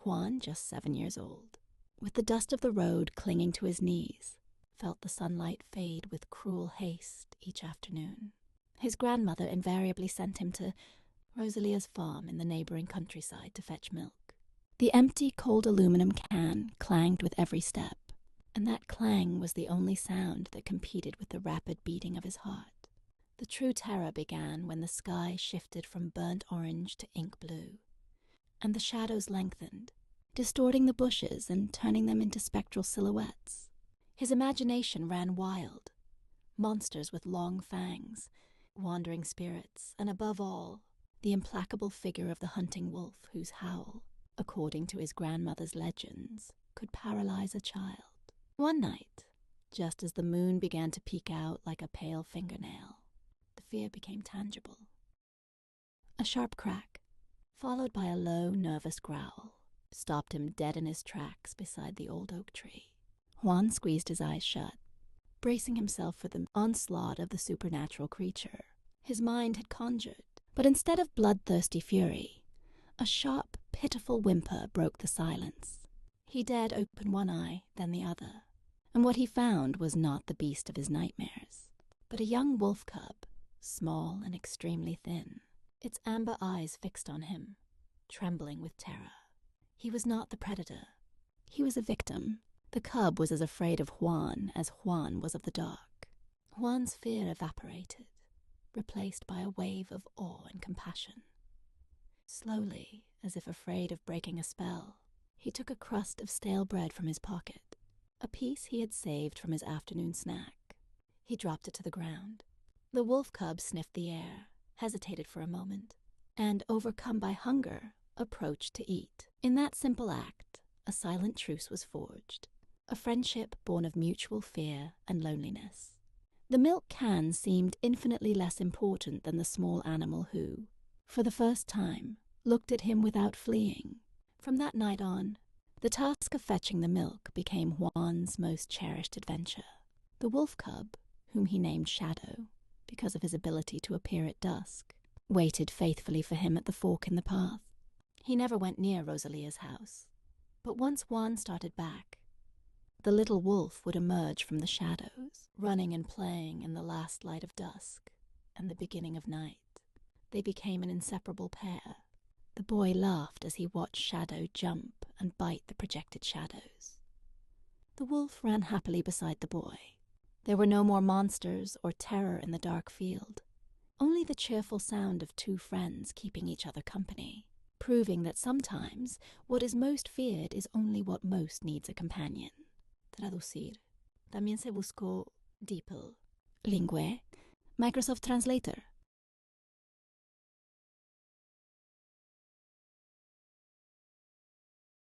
Juan, just 7 years old, with the dust of the road clinging to his knees, felt the sunlight fade with cruel haste each afternoon. His grandmother invariably sent him to Rosalia's farm in the neighboring countryside to fetch milk. The empty, cold aluminum can clanged with every step, and that clang was the only sound that competed with the rapid beating of his heart. The true terror began when the sky shifted from burnt orange to ink blue, and the shadows lengthened, distorting the bushes and turning them into spectral silhouettes. His imagination ran wild. Monsters with long fangs, wandering spirits, and above all, the implacable figure of the hunting wolf whose howl, according to his grandmother's legends, could paralyze a child. One night, just as the moon began to peek out like a pale fingernail, the fear became tangible. A sharp crack, followed by a low, nervous growl, stopped him dead in his tracks beside the old oak tree. Juan squeezed his eyes shut, bracing himself for the onslaught of the supernatural creature his mind had conjured. But instead of bloodthirsty fury, a sharp, pitiful whimper broke the silence. He dared open one eye, then the other, and what he found was not the beast of his nightmares, but a young wolf cub, small and extremely thin, its amber eyes fixed on him, trembling with terror. He was not the predator. He was a victim. The cub was as afraid of Juan as Juan was of the dark. Juan's fear evaporated, replaced by a wave of awe and compassion. Slowly, as if afraid of breaking a spell, he took a crust of stale bread from his pocket, a piece he had saved from his afternoon snack. He dropped it to the ground. The wolf cub sniffed the air, hesitated for a moment, and, overcome by hunger, approached to eat. In that simple act, a silent truce was forged, a friendship born of mutual fear and loneliness. The milk can seemed infinitely less important than the small animal who, for the first time, looked at him without fleeing. From that night on, the task of fetching the milk became Juan's most cherished adventure. The wolf cub, whom he named Shadow, because of his ability to appear at dusk, waited faithfully for him at the fork in the path. He never went near Rosalia's house, but once Juan started back, the little wolf would emerge from the shadows, running and playing in the last light of dusk and the beginning of night. They became an inseparable pair. The boy laughed as he watched Shadow jump and bite the projected shadows. The wolf ran happily beside the boy. There were no more monsters or terror in the dark field, only the cheerful sound of two friends keeping each other company, proving that sometimes what is most feared is only what most needs a companion. Traducir. También se buscó DeepL, Lingüe, Microsoft Translator,